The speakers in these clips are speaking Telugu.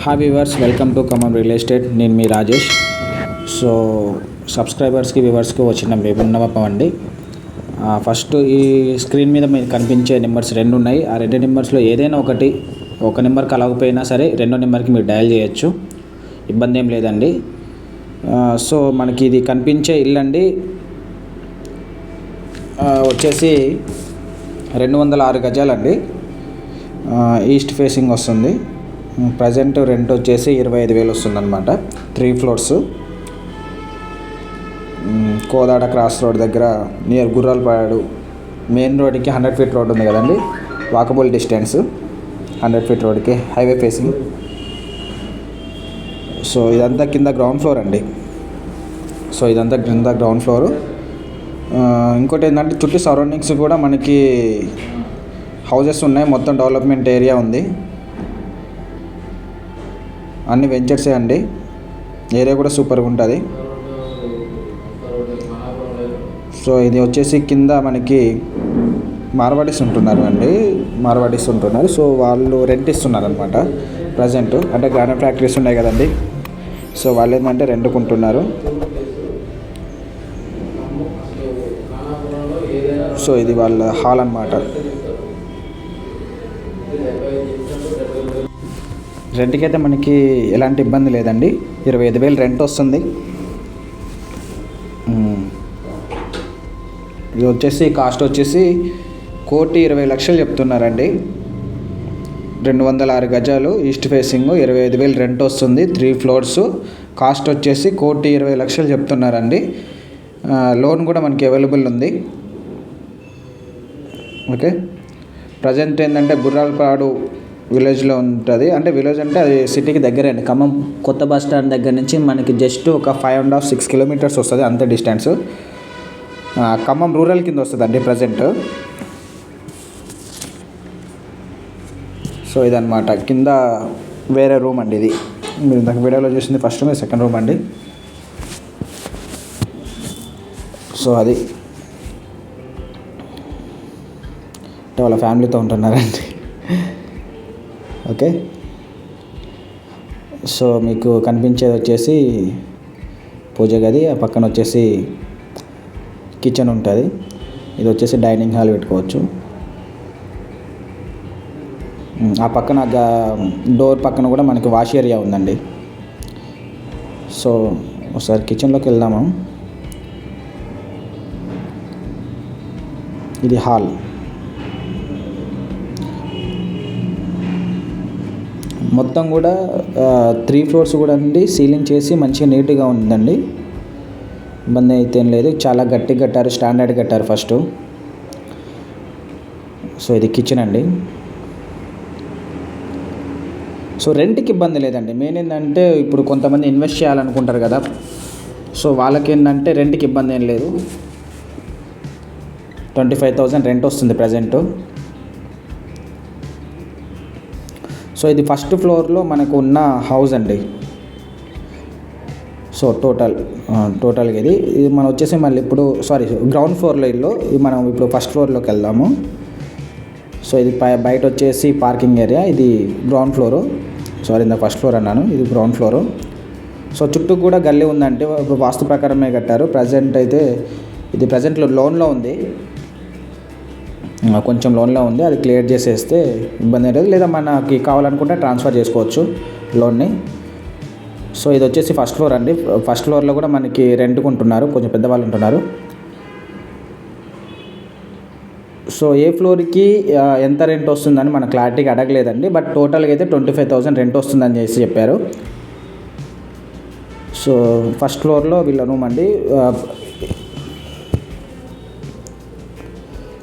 Hi viewers, welcome to Khammam real estate. నేను మీ రాజేష్. సో సబ్స్క్రైబర్స్కి వ్యూవర్స్కి వచ్చిన విన్నపం అండి. ఫస్ట్ ఈ స్క్రీన్ మీద మీకు కనిపించే నెంబర్స్ రెండు ఉన్నాయి. ఆ రెండు నెంబర్స్లో ఏదైనా ఒక నెంబర్ కలవకపోయినా సరే రెండో నెంబర్కి మీరు డయల్ చేయొచ్చు, ఇబ్బంది ఏం లేదండి. సో మనకి ఇది కనిపించే ఇల్లు అండి వచ్చేసి 206 గజాలండి. ఈస్ట్ ఫేసింగ్ వస్తుంది. ప్రజెంట్ రెంట్ వచ్చేసి 25,000 వస్తుంది అనమాట. 3 ఫ్లోర్స్. కోదాడ క్రాస్ రోడ్ దగ్గర నియర్ గుర్రాలపాడు మెయిన్ రోడ్కి 100 ఫీట్ రోడ్ ఉంది కదండి, వాకబుల్ డిస్టెన్స్ 100 ఫీట్ రోడ్కి, హైవే ఫేసింగ్. సో ఇదంతా కింద గ్రౌండ్ ఫ్లోర్ అండి. Ground floor. ఇంకోటి ఏంటంటే చుట్టూ సరౌండింగ్స్ కూడా మనకి హౌజెస్ ఉన్నాయి. మొత్తం డెవలప్మెంట్ ఏరియా ఉంది. అన్ని వెంచర్సే అండి. ఏరియా కూడా సూపర్గా ఉంటుంది. సో ఇది వచ్చేసి కింద మనకి మార్వాడీస్ ఉంటున్నారు. సో వాళ్ళు రెంట్ ఇస్తున్నారు అనమాట ప్రజెంట్. అంటే గ్రానైట్ ఫ్యాక్టరీస్ ఉన్నాయి కదండి, సో వాళ్ళు ఏంటంటే రెంట్కుంటున్నారు. సో ఇది వాళ్ళ హాల్ అన్నమాట. రెంట్కి అయితే మనకి ఎలాంటి ఇబ్బంది లేదండి. 25,000 రెంట్ వస్తుంది. ఇది వచ్చేసి కాస్ట్ వచ్చేసి 1,20,00,000 చెప్తున్నారండి. 206 గజాలు, ఈస్ట్ ఫేసింగ్, 25,000 రెంట్ వస్తుంది. 3 ఫ్లోర్స్. కాస్ట్ వచ్చేసి 1,20,00,000 చెప్తున్నారండి. లోన్ కూడా మనకి అవైలబుల్ ఉంది. ఓకే. ప్రజెంట్ ఏంటంటే గుర్రాలపాడు విలేజ్లో ఉంటుంది. అంటే విలేజ్ అంటే అది సిటీకి దగ్గరే అండి. ఖమ్మం కొత్త బస్ స్టాండ్ దగ్గర నుంచి మనకి జస్ట్ ఒక 5.5-6 కిలోమీటర్స్ వస్తుంది, అంతే డిస్టెన్స్. ఖమ్మం రూరల్ కింద వస్తుంది అండి ప్రజెంట్. సో ఇదన్నమాట. కింద వేరే రూమ్ అండి. ఇది మీరు ఇందాక వీడియోలో చూసింది ఫస్ట్ రూమ్, సెకండ్ రూమ్ అండి. సో అది వాళ్ళ ఫ్యామిలీతో ఉంటున్నారండి. ఓకే. సో మీకు కనిపించేది వచ్చేసి పూజ గది, ఆ పక్కన వచ్చేసి కిచెన్ ఉంటుంది. ఇది వచ్చేసి డైనింగ్ హాల్ పెట్టుకోవచ్చు. ఆ పక్కన డోర్ పక్కన కూడా మనకి వాష్ ఏరియా ఉందండి. సో ఒకసారి కిచెన్లోకి వెళ్దాము. ఇది హాల్. మొత్తం కూడా 3 ఫ్లోర్స్ కూడా అండి. సీలింగ్ చేసి మంచిగా నీట్గా ఉందండి, ఇబ్బంది అయితే ఏం లేదు. చాలా గట్టిగా కట్టారు, స్టాండర్డ్ కట్టారు ఫస్ట్. సో ఇది కిచెన్ అండి. సో రెంట్కి ఇబ్బంది లేదండి. మెయిన్ ఏంటంటే ఇప్పుడు కొంతమంది ఇన్వెస్ట్ చేయాలనుకుంటారు కదా, సో వాళ్ళకి ఏంటంటే రెంట్కి ఇబ్బంది ఏం లేదు. 25,000 రెంట్ వస్తుంది ప్రజెంట్. సో ఇది ఫస్ట్ ఫ్లోర్లో మనకు ఉన్న హౌస్ అండి. సో టోటల్గా ఇది మనం వచ్చేసి మళ్ళీ ఇప్పుడు గ్రౌండ్ ఫ్లోర్లో ఇల్లు. మనం ఇప్పుడు ఫస్ట్ ఫ్లోర్లోకి వెళ్దాము. సో ఇది బయట వచ్చేసి పార్కింగ్ ఏరియా. ఇది గ్రౌండ్ ఫ్లోరు. ఇందా ఫస్ట్ ఫ్లోర్ అన్నాను, ఇది గ్రౌండ్ ఫ్లోరు. సో చుట్టూ కూడా గల్లీ ఉందంటే వాస్తు ప్రకారమే కట్టారు. ప్రజెంట్లో లోన్లో ఉంది, కొంచెం లోన్లో ఉంది. అది క్లియర్ చేసేస్తే ఇబ్బంది లేదు. లేదా మనకి కావాలనుకుంటే ట్రాన్స్ఫర్ చేసుకోవచ్చు లోన్ని. సో ఇది వచ్చేసి ఫస్ట్ ఫ్లోర్ అండి. ఫస్ట్ ఫ్లోర్లో కూడా మనకి రెంట్కుంటున్నారు, కొంచెం పెద్దవాళ్ళు ఉంటున్నారు. సో ఏ ఫ్లోర్కి ఎంత రెంట్ వస్తుందని మన క్లారిటీగా అడగలేదండి, బట్ టోటల్గా అయితే 25,000 రెంట్ వస్తుందని చెప్పారు. సో ఫస్ట్ ఫ్లోర్లో వీళ్ళ రూమ్ అండి.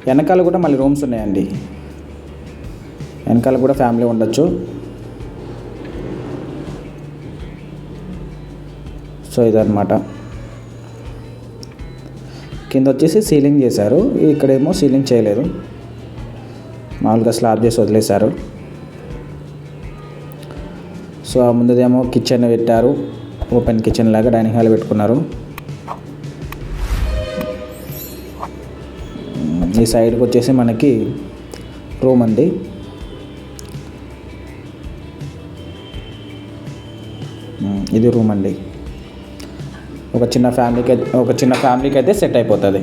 వెనకాల కూడా మళ్ళీ రూమ్స్ ఉన్నాయండి. వెనకాల కూడా ఫ్యామిలీ ఉండొచ్చు. సో ఇదన్నమాట. కింద వచ్చేసి సీలింగ్ చేశారు, ఇక్కడేమో సీలింగ్ చేయలేదు, మామూలుగా స్లాబ్ చేసి వదిలేశారు. సో ముందుదేమో కిచెన్ పెట్టారు, ఓపెన్ కిచెన్ లాగా. డైనింగ్ హాల్ పెట్టుకున్నారు. ఈ సైడ్కి వచ్చేసి మనకి రూమ్ అండి. ఇది రూమ్ అండి. ఒక చిన్న ఫ్యామిలీకి అయితే సెట్ అయిపోతుంది.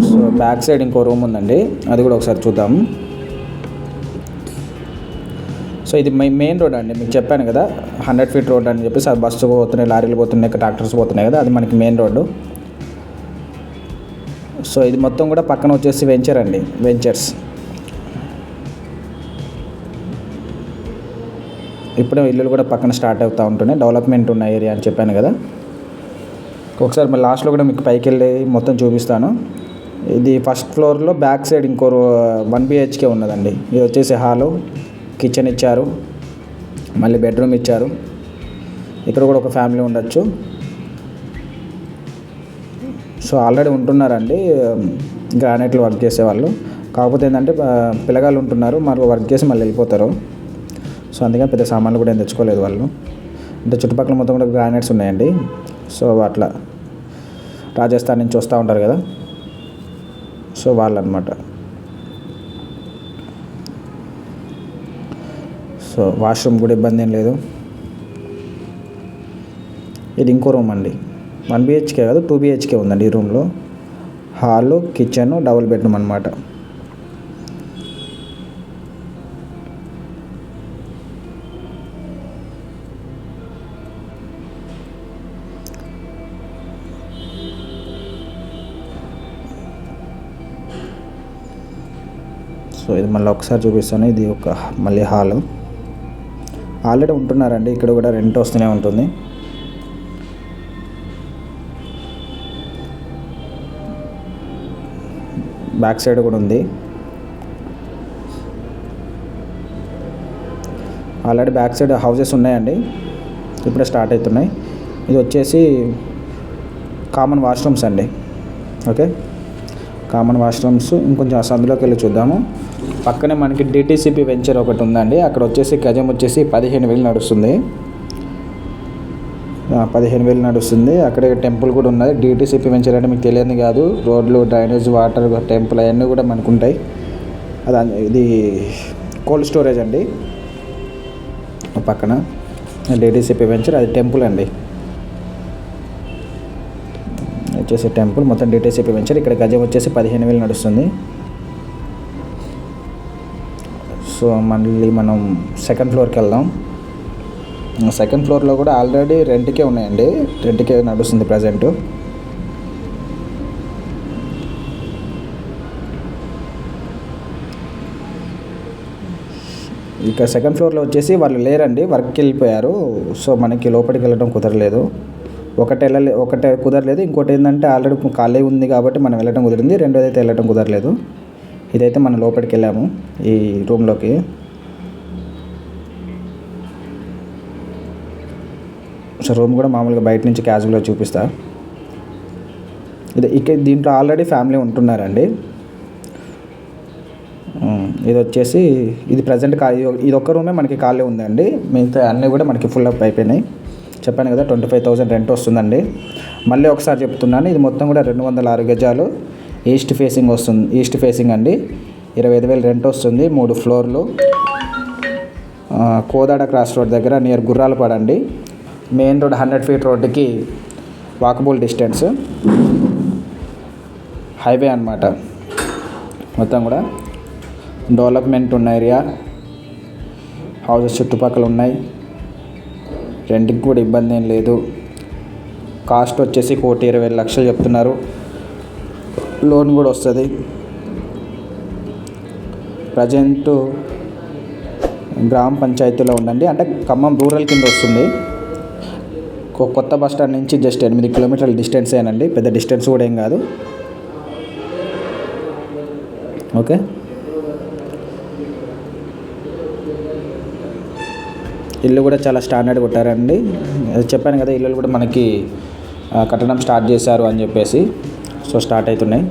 సో బ్యాక్ సైడ్ ఇంకో రూమ్ ఉందండి, అది కూడా ఒకసారి చూద్దాం. సో ఇది మెయిన్ రోడ్ అండి, మీకు చెప్పాను కదా 100 feet రోడ్ అని చెప్పేసి. అది బస్సు పోతున్నాయి, లారీలు పోతున్నాయి, ట్రాక్టర్స్ పోతున్నాయి కదా, అది మనకి మెయిన్ రోడ్డు. సో ఇది మొత్తం కూడా పక్కన వచ్చేసి వెంచర్స్. ఇప్పుడే ఇల్లులు కూడా పక్కన స్టార్ట్ అవుతూ ఉంటున్నాయి, డెవలప్మెంట్ ఉన్న ఏరియా అని చెప్పాను కదా. ఒకసారి మళ్ళీ లాస్ట్లో కూడా మీకు పైకి వెళ్ళి మొత్తం చూపిస్తాను. ఇది ఫస్ట్ ఫ్లోర్లో బ్యాక్ సైడ్ ఇంకో 1 BHK ఉన్నదండి. ఇది వచ్చేసి హాలు, కిచెన్ ఇచ్చారు, మళ్ళీ బెడ్రూమ్ ఇచ్చారు. ఇక్కడ కూడా ఒక ఫ్యామిలీ ఉండొచ్చు. సో ఆల్రెడీ ఉంటున్నారండి గ్రానైట్లు వర్క్ చేసేవాళ్ళు. కాకపోతే ఏంటంటే పిల్లగాళ్ళు ఉంటున్నారు, మరి వర్క్ చేసి మళ్ళీ వెళ్ళిపోతారు. సో అందుకని పెద్ద సామాన్లు కూడా ఏం తెచ్చుకోలేదు వాళ్ళు. అంటే చుట్టుపక్కల మొత్తం కూడా గ్రానైట్స్ ఉన్నాయండి. సో అట్లా రాజస్థాన్ నుంచి వస్తూ ఉంటారు కదా, సో వాళ్ళు అనమాట. సో వాష్రూమ్ కూడా ఇబ్బంది ఏం లేదు. ఇది ఇంకో రూమ్ అండి, 1 BHK కాదు 2 BHK ఉందండి ఈ రూమ్లో. హాలు, కిచెన్, డబుల్ బెడ్రూమ్ అనమాట. సో ఇది మళ్ళీ ఒకసారి చూపిస్తాను. ఇది మళ్ళీ హాలు. ఆల్రెడీ ఉంటున్నారండి, ఇక్కడ కూడా రెంట్ వస్తూనే ఉంటుంది. బ్యాక్ సైడ్ కూడా ఉంది. ఆల్రెడీ బ్యాక్ సైడ్ హౌసెస్ ఉన్నాయండి, ఇప్పుడే స్టార్ట్ అవుతున్నాయి. ఇది వచ్చేసి కామన్ వాష్రూమ్స్ అండి. Okay, common washrooms. ఇంకొంచెం అందులోకి వెళ్ళి చూద్దాము. పక్కనే మనకి DTCP వెంచర్ ఒకటి ఉందండి. అక్కడ వచ్చేసి గజం వచ్చేసి 15,000 నడుస్తుంది. 15,000 నడుస్తుంది. అక్కడ టెంపుల్ కూడా ఉన్నది. DTCP వెంచర్ అంటే మీకు తెలియదు కాదు, రోడ్లు, డ్రైనేజ్, వాటర్, టెంపుల్ అవన్నీ కూడా మనకు ఉంటాయి. ఇది కోల్డ్ స్టోరేజ్ అండి పక్కన. DTCP వెంచర్, అది టెంపుల్ అండి, వచ్చేసి టెంపుల్. మొత్తం DTCP వెంచర్. ఇక్కడ గజం వచ్చేసి 15,000 నడుస్తుంది. సో మళ్ళీ మనం సెకండ్ ఫ్లోర్కి వెళ్దాం. సెకండ్ ఫ్లోర్లో కూడా ఆల్రెడీ రెంట్కే ఉన్నాయండి, రెంట్కే నడుస్తుంది ప్రజెంట్. ఇక సెకండ్ ఫ్లోర్లో వచ్చేసి వాళ్ళు లేరండి, వర్క్కి వెళ్ళిపోయారు. సో మనకి లోపలికి వెళ్ళడం కుదరలేదు. ఒకటే కుదరలేదు. ఇంకోటి ఏంటంటే ఆల్రెడీ ఖాళీ ఉంది కాబట్టి మనం వెళ్ళడం కుదిరింది. రెండోది అయితే వెళ్ళడం కుదరలేదు. ఇదైతే మనం లోపలికి వెళ్ళాము ఈ రూమ్లోకి. సో రూమ్ కూడా మామూలుగా బయట నుంచి క్యాజువల్గా చూపిస్తా. దీంట్లో ఆల్రెడీ ఫ్యామిలీ ఉంటున్నారండి. ఇది వచ్చేసి ఇది ప్రజెంట్ ఇది ఒక్క రూమే మనకి ఖాళీ ఉందండి. మిగతా అన్నీ కూడా మనకి ఫుల్ అప్ అయిపోయినాయి. చెప్పాను కదా 25,000 రెంట్ వస్తుందండి. మళ్ళీ ఒకసారి చెప్తున్నాను, ఇది మొత్తం కూడా 206 గజాలు. ఈస్ట్ ఫేసింగ్ అండి. 25,000 రెంట్ వస్తుంది. 3 ఫ్లోర్లు. కోదాడ క్రాస్ రోడ్ దగ్గర నియర్ గుర్రాలపాడు అండి. మెయిన్ రోడ్ 100 feet రోడ్డుకి వాకబుల్ డిస్టెన్స్. హైవే అన్నమాట. మొత్తం కూడా డెవలప్మెంట్ ఉన్న ఏరియా. హౌసెస్ చుట్టుపక్కల ఉన్నాయి. రెంట్కి కూడా ఇబ్బంది ఏం లేదు. కాస్ట్ వచ్చేసి 1,20,00,000 చెప్తున్నారు. లోన్ కూడా వస్తుంది. ప్రజెంట్ గ్రామ పంచాయతీలో ఉందండి, అంటే ఖమ్మం రూరల్ కింద వస్తుంది. కొత్త బస్ స్టాండ్ నుంచి జస్ట్ 8 kilometers డిస్టెన్స్ ఏనండి, పెద్ద డిస్టెన్స్ కూడా ఏం కాదు. ఓకే, ఇల్లు కూడా చాలా స్టాండర్డ్ కొట్టారండి. చెప్పాను కదా ఇల్లు కూడా మనకి కట్టడం స్టార్ట్ చేశారు అని చెప్పేసి. సో స్టార్ట్ అవుతున్నాయి.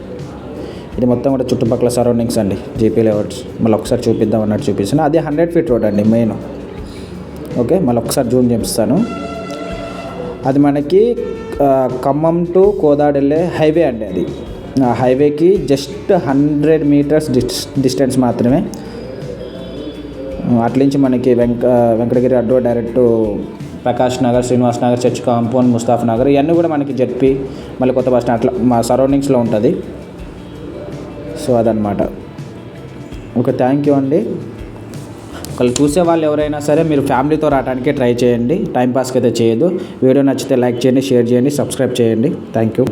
ఇది మొత్తం కూడా చుట్టుపక్కల సరౌండింగ్స్ అండి, జీపీ లేఅవుట్స్. మళ్ళీ ఒకసారి చూపిద్దాం అన్నట్టు చూపిస్తాను. అది 100 feet రోడ్ అండి మెయిన్. ఓకే, మళ్ళీ ఒకసారి జూమ్ చేపిస్తాను. అది మనకి ఖమ్మం టు కోదాడ వెళ్ళే హైవే అండి. అది హైవేకి జస్ట్ 100 మీటర్స్ డిస్టెన్స్ మాత్రమే. అట్నుంచి మనకి వెంకటగిరి అడ్డో direct Prakash Nagar, Srinivas Nagar, church compound, Mustafa Nagar ఇవన్నీ కూడా మనకి జెడ్పీ, మళ్ళీ కొత్త బస్ స్టాండ్ అట్లా మా సరౌండింగ్స్లో ఉంటుంది. సో అదనమాట. ఓకే, థ్యాంక్ యూ అండి. ఒకళ్ళు చూసే వాళ్ళు ఎవరైనా సరే మీరు ఫ్యామిలీతో రావడానికి ట్రై చేయండి, టైంపాస్కి అయితే చేయదు. వీడియో నచ్చితే లైక్ చేయండి, షేర్ చేయండి, సబ్స్క్రైబ్ చేయండి. Thank you.